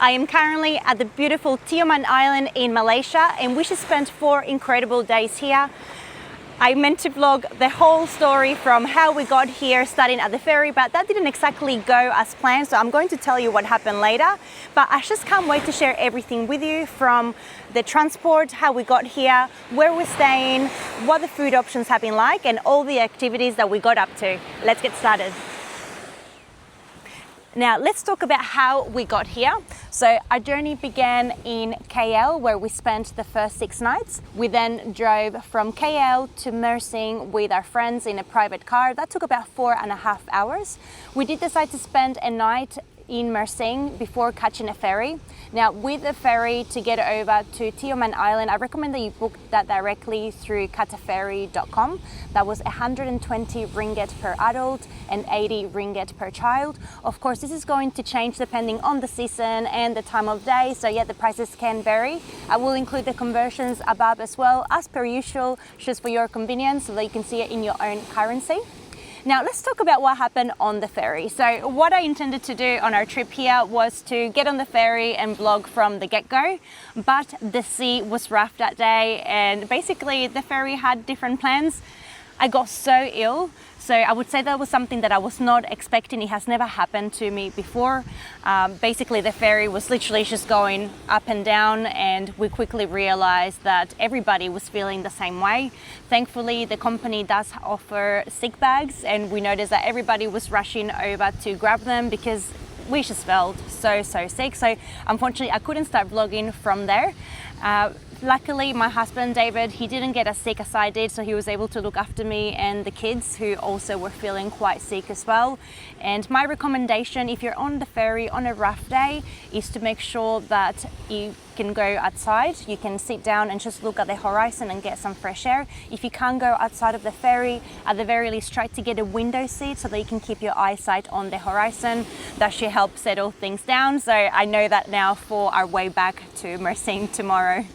I am currently at the beautiful Tioman Island in Malaysia, and we just spent 4 incredible days here. I meant to vlog the whole story from how we got here, starting at the ferry, but that didn't exactly go as planned, so I'm going to tell you what happened later. But I just can't wait to share everything with you, from the transport, how we got here, where we're staying, what the food options have been like, and all the activities that we got up to. Let's get started. Now let's talk about how we got here. So our journey began in KL, where we spent the first 6 nights. We then drove from KL to Mersing with our friends in a private car. That took about 4.5 hours. We did decide to spend a night in Mersing before catching a ferry. Now with the ferry to get over to Tioman Island, I recommend that you book that directly through kataferry.com. That was 120 ringgit per adult and 80 ringgit per child. Of course, this is going to change depending on the season and the time of day, so yeah, the prices can vary. I will include the conversions above as well, as per usual, just for your convenience, so that you can see it in your own currency. Now let's talk about what happened on the ferry. So what I intended to do on our trip here was to get on the ferry and vlog from the get-go, but the sea was rough that day, and basically the ferry had different plans. I got so ill, so I would say that was something that I was not expecting. It has never happened to me before. Basically the ferry was literally just going up and down, and we quickly realized that everybody was feeling the same way. Thankfully the company does offer sick bags, and we noticed that everybody was rushing over to grab them because we just felt so sick. So unfortunately I couldn't start vlogging from there. Luckily, my husband David, he didn't get as sick as I did, so he was able to look after me and the kids, who also were feeling quite sick as well. And my recommendation, if you're on the ferry on a rough day, is to make sure that you can go outside. You can sit down and just look at the horizon and get some fresh air. If you can't go outside of the ferry, at the very least try to get a window seat so that you can keep your eyesight on the horizon. That should help settle things down. So I know that now for our way back to Mersing tomorrow.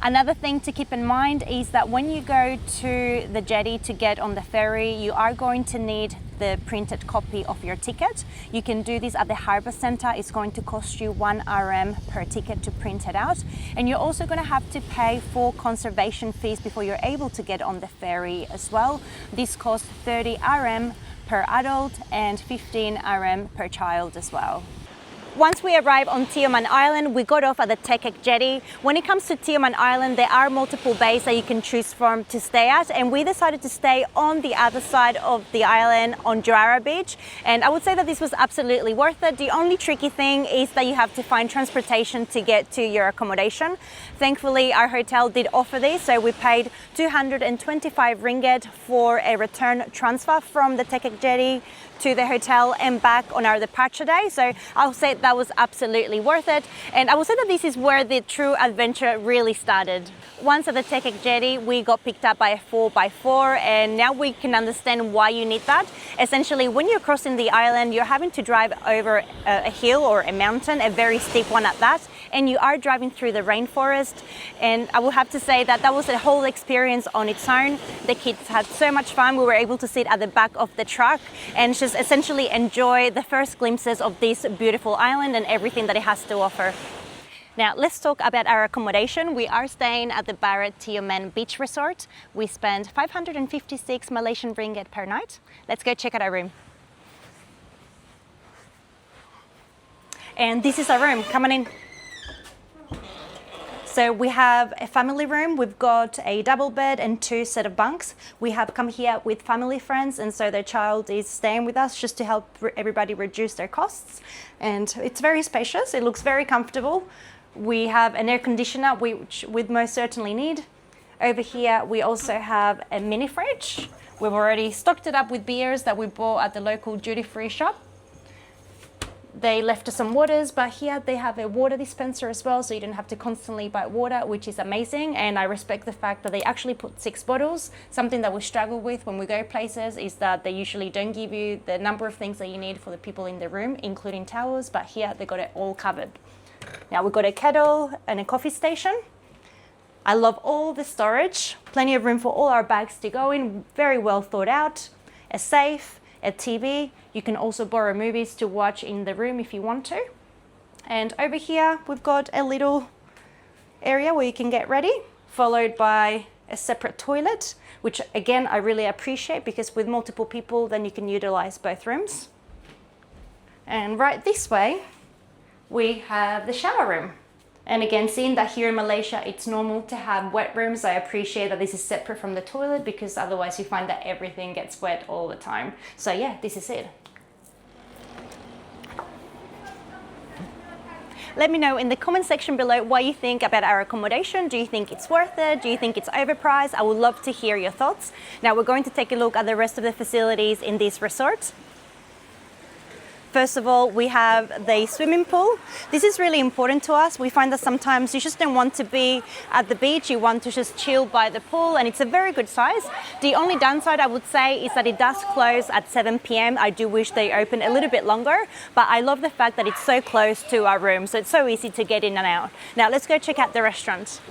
Another thing to keep in mind is that when you go to the jetty to get on the ferry, you are going to need the printed copy of your ticket. You can do this at the Harbour Centre. It's going to cost you 1 RM per ticket to print it out. And you're also going to have to pay for conservation fees before you're able to get on the ferry as well. This costs 30 RM per adult and 15 RM per child as well. Once we arrived on Tioman Island, we got off at the Tekek jetty. When it comes to Tioman Island, there are multiple bays that you can choose from to stay at, and we decided to stay on the other side of the island on Juara Beach, and I would say that this was absolutely worth it. The only tricky thing is that you have to find transportation to get to your accommodation. Thankfully, our hotel did offer this, so we paid 225 ringgit for a return transfer from the Tekek jetty to the hotel and back on our departure day. So I'll say that was absolutely worth it. And I will say that this is where the true adventure really started. Once at the Tekek jetty, we got picked up by a 4x4, and now we can understand why you need that. Essentially, when you're crossing the island, you're having to drive over a hill or a mountain, a very steep one at that, and you are driving through the rainforest. And I will have to say that that was a whole experience on its own. The kids had so much fun. We were able to sit at the back of the truck and just essentially enjoy the first glimpses of this beautiful island and everything that it has to offer. Now let's talk about our accommodation. We are staying at the Barat Tioman Beach Resort. We spent 556 Malaysian ringgit per night. Let's go check out our room. And this is our room. Come on in. So we have a family room. We've got a double bed and 2 set of bunks. We have come here with family friends, and so their child is staying with us just to help everybody reduce their costs. And it's very spacious. It looks very comfortable. We have an air conditioner, which we'd most certainly need. Over here, we also have a mini fridge. We've already stocked it up with beers that we bought at the local duty-free shop. They left us some waters, but here they have a water dispenser as well, so you don't have to constantly buy water, which is amazing. And I respect the fact that they actually put 6 bottles. Something that we struggle with when we go places is that they usually don't give you the number of things that you need for the people in the room, including towels, but here they got it all covered. Now we've got a kettle and a coffee station. I love all the storage, plenty of room for all our bags to go in, very well thought out, a safe, a TV. You can also borrow movies to watch in the room if you want to. And over here, we've got a little area where you can get ready, followed by a separate toilet, which again, I really appreciate because with multiple people, then you can utilize both rooms. And right this way, we have the shower room. And again, seeing that here in Malaysia, it's normal to have wet rooms, I appreciate that this is separate from the toilet because otherwise you find that everything gets wet all the time. So yeah, this is it. Let me know in the comment section below what you think about our accommodation. Do you think it's worth it? Do you think it's overpriced? I would love to hear your thoughts. Now we're going to take a look at the rest of the facilities in this resort. First of all, we have the swimming pool. This is really important to us. We find that sometimes you just don't want to be at the beach, you want to just chill by the pool, and it's a very good size. The only downside I would say is that it does close at 7 p.m. I do wish they open a little bit longer, but I love the fact that it's so close to our room, so it's so easy to get in and out. Now let's go check out the restaurant.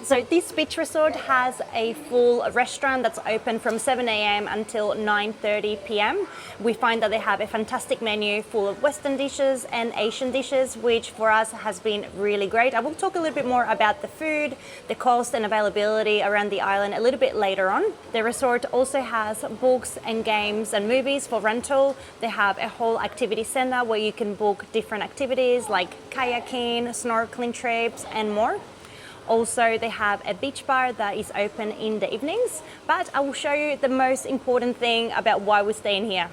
So this beach resort has a full restaurant that's open from 7 a.m. until 9:30 p.m. We find that they have a fantastic menu full of Western dishes and Asian dishes, which for us has been really great. I will talk a little bit more about the food, the cost and availability around the island a little bit later on. The resort also has books and games and movies for rental. They have a whole activity center where you can book different activities like kayaking, snorkeling trips and more. Also, they have a beach bar that is open in the evenings, but I will show you the most important thing about why we're staying here.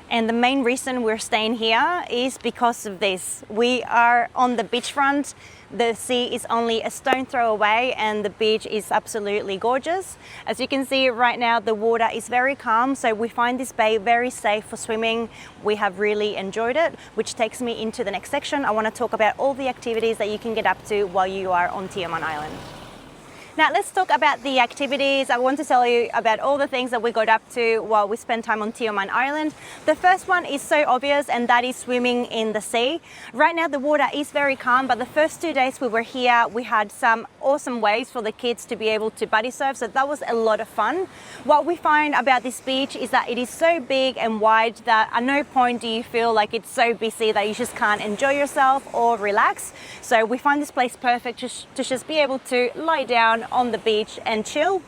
And the main reason we're staying here is because of this. We are on the beachfront. The sea is only a stone throw away and the beach is absolutely gorgeous. As you can see right now, the water is very calm, so we find this bay very safe for swimming. We have really enjoyed it, which takes me into the next section. I want to talk about all the activities that you can get up to while you are on Tioman Island. Now let's talk about the activities. I want to tell you about all the things that we got up to while we spent time on Tioman Island. The first one is so obvious, and that is swimming in the sea. Right now the water is very calm, but the first 2 days we were here, we had some awesome waves for the kids to be able to buddy surf, so that was a lot of fun. What we find about this beach is that it is so big and wide that at no point do you feel like it's so busy that you just can't enjoy yourself or relax. So we find this place perfect to just be able to lie down on the beach and chill.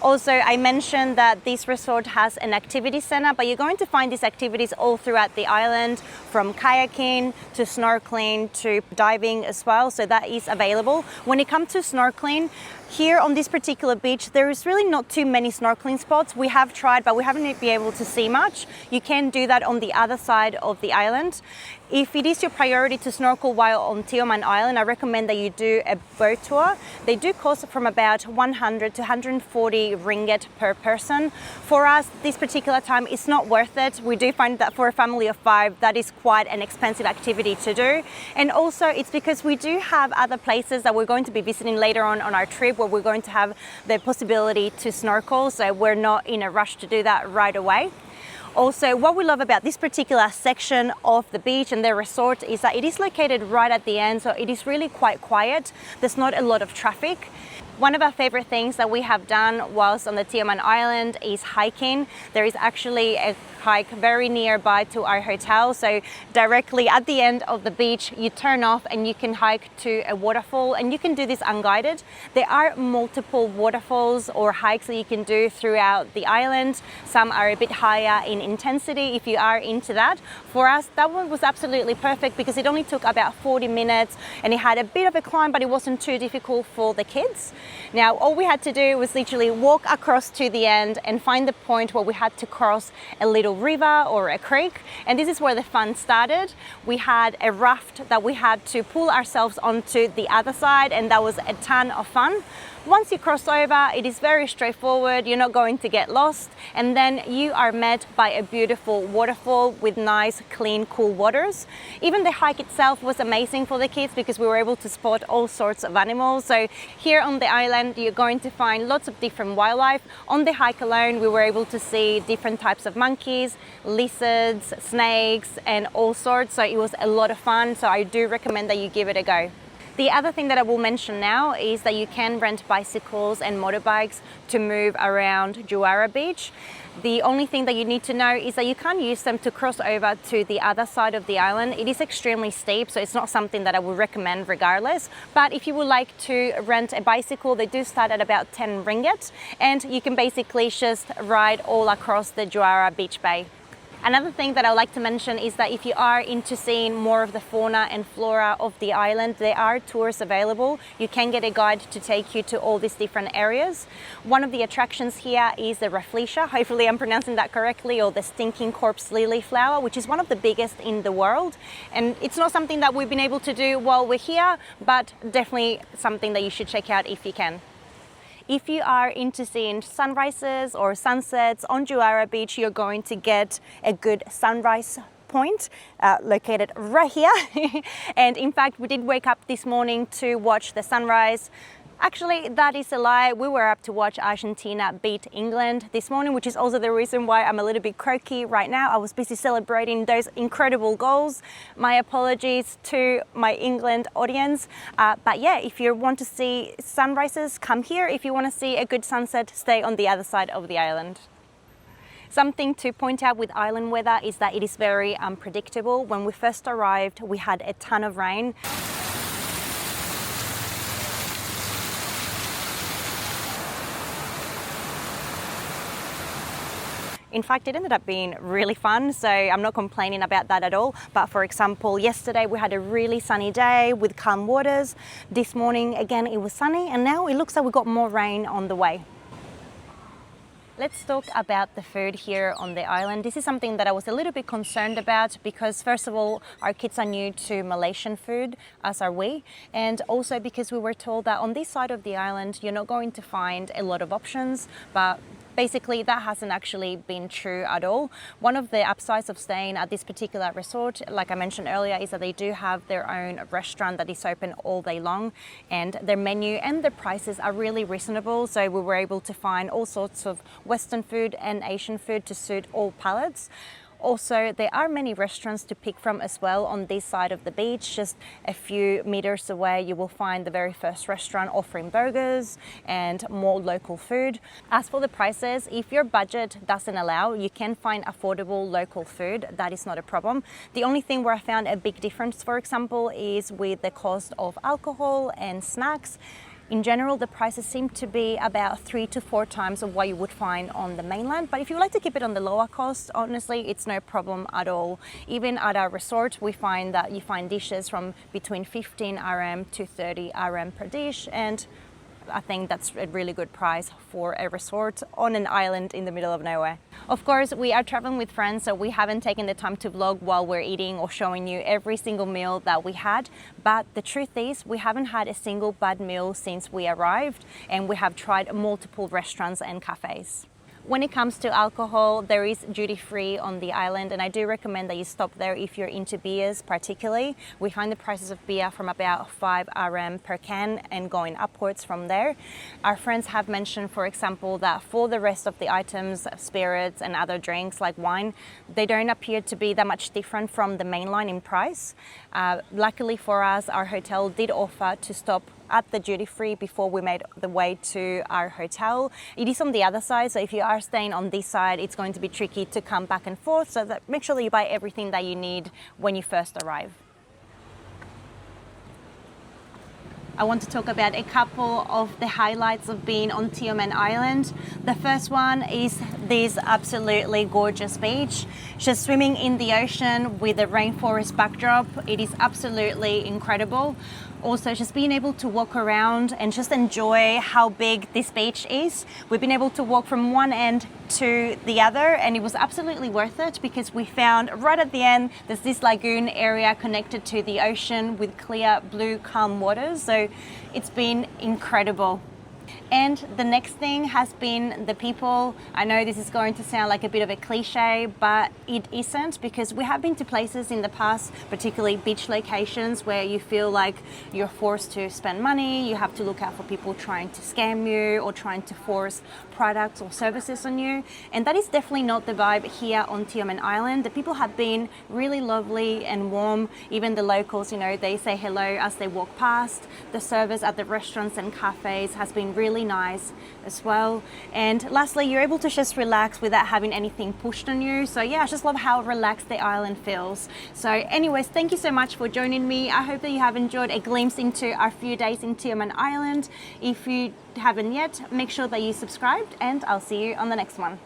Also, I mentioned that this resort has an activity center, but you're going to find these activities all throughout the island, from kayaking to snorkeling to diving as well, so that is available. When it comes to snorkeling, here on this particular beach, there is really not too many snorkeling spots. We have tried, but we haven't been able to see much. You can do that on the other side of the island. If it is your priority to snorkel while on Tioman Island, I recommend that you do a boat tour. They do cost from about 100 to 140 ringgit per person. For us, this particular time, it's not worth it. We do find that for a family of 5, that is quite an expensive activity to do. And also, it's because we do have other places that we're going to be visiting later on our trip where we're going to have the possibility to snorkel, so we're not in a rush to do that right away. Also, what we love about this particular section of the beach and the resort is that it is located right at the end, so it is really quite quiet. There's not a lot of traffic. One of our favorite things that we have done whilst on the Tioman Island is hiking. There is actually a hike very nearby to our hotel, so directly at the end of the beach you turn off and you can hike to a waterfall, and you can do this unguided. There are multiple waterfalls or hikes that you can do throughout the island. Some are a bit higher in intensity if you are into that. For us, that one was absolutely perfect because it only took about 40 minutes and it had a bit of a climb, but it wasn't too difficult for the kids. Now all we had to do was literally walk across to the end and find the point where we had to cross a little river or a creek, and this is where the fun started. We had a raft that we had to pull ourselves onto the other side, and that was a ton of fun. Once you cross over, it is very straightforward. You're not going to get lost, and then you are met by a beautiful waterfall with nice, clean, cool waters. Even the hike itself was amazing for the kids because we were able to spot all sorts of animals. So here on the island, you're going to find lots of different wildlife. On the hike alone, we were able to see different types of monkeys, lizards, snakes, and all sorts. So it was a lot of fun. So I do recommend that you give it a go. The other thing that I will mention now is that you can rent bicycles and motorbikes to move around Juara Beach. The only thing that you need to know is that you can't use them to cross over to the other side of the island. It is extremely steep, so it's not something that I would recommend regardless. But if you would like to rent a bicycle, they do start at about 10 ringgit, and you can basically just ride all across the Juara Beach Bay. Another thing that I would like to mention is that if you are into seeing more of the fauna and flora of the island, there are tours available. You can get a guide to take you to all these different areas. One of the attractions here is the Rafflesia, hopefully I'm pronouncing that correctly, or the stinking corpse lily flower, which is one of the biggest in the world. And it's not something that we've been able to do while we're here, but definitely something that you should check out if you can. If you are into seeing sunrises or sunsets on Juara Beach, you're going to get a good sunrise point located right here. And in fact, we did wake up this morning to watch the sunrise. Actually, that is a lie. We were up to watch Argentina beat England this morning, which is also the reason why I'm a little bit croaky right now. I was busy celebrating those incredible goals. My apologies to my England audience. But yeah, if you want to see sunrises, come here. If you want to see a good sunset, stay on the other side of the island. Something to point out with island weather is that it is very unpredictable. When we first arrived, we had a ton of rain. In fact, it ended up being really fun, so I'm not complaining about that at all. But for example, yesterday we had a really sunny day with calm waters. This morning, again, it was sunny, and now it looks like we got more rain on the way. Let's talk about the food here on the island. This is something that I was a little bit concerned about because, first of all, our kids are new to Malaysian food, as are we, and also because we were told that on this side of the island, you're not going to find a lot of options, but basically, that hasn't actually been true at all. One of the upsides of staying at this particular resort, like I mentioned earlier, is that they do have their own restaurant that is open all day long, and their menu and the prices are really reasonable. So we were able to find all sorts of Western food and Asian food to suit all palates. Also, there are many restaurants to pick from as well on this side of the beach. Just a few meters away, you will find the very first restaurant offering burgers and more local food. As for the prices, if your budget doesn't allow, you can find affordable local food. That is not a problem. The only thing where I found a big difference, for example, is with the cost of alcohol and snacks. In general, the prices seem to be about 3 to 4 times of what you would find on the mainland. But if you would like to keep it on the lower cost, honestly, it's no problem at all. Even at our resort, we find that you find dishes from between 15 RM to 30 RM per dish. And I think that's a really good price for a resort on an island in the middle of nowhere. Of course, we are traveling with friends, so we haven't taken the time to vlog while we're eating or showing you every single meal that we had. But the truth is, we haven't had a single bad meal since we arrived, and we have tried multiple restaurants and cafes. When it comes to alcohol, there is duty-free on the island, and I do recommend that you stop there if you're into beers particularly. We find the prices of beer from about 5 RM per can and going upwards from there. Our friends have mentioned, for example, that for the rest of the items, spirits and other drinks like wine, they don't appear to be that much different from the mainline in price. Luckily for us, our hotel did offer to stop at the duty-free before we made the way to our hotel. It is on the other side, so if you are staying on this side, it's going to be tricky to come back and forth, so that make sure that you buy everything that you need when you first arrive. I want to talk about a couple of the highlights of being on Tioman Island. The first one is this absolutely gorgeous beach. Just swimming in the ocean with a rainforest backdrop. It is absolutely incredible. Also, just being able to walk around and just enjoy how big this beach is. We've been able to walk from one end to the other, and it was absolutely worth it because we found right at the end there's this lagoon area connected to the ocean with clear blue calm waters. So it's been incredible. And the next thing has been the people. I know this is going to sound like a bit of a cliche, but it isn't, because we have been to places in the past, particularly beach locations, where you feel like you're forced to spend money, you have to look out for people trying to scam you or trying to force products or services on you. And that is definitely not the vibe here on Tioman Island. The people have been really lovely and warm. Even the locals, you know, they say hello as they walk past. The service at the restaurants and cafes has been really nice as well. And lastly, you're able to just relax without having anything pushed on you. So yeah, I just love how relaxed the island feels. So anyways, thank you so much for joining me. I hope that you have enjoyed a glimpse into our few days in Tioman Island. If you haven't yet, make sure that you subscribed, and I'll see you on the next one.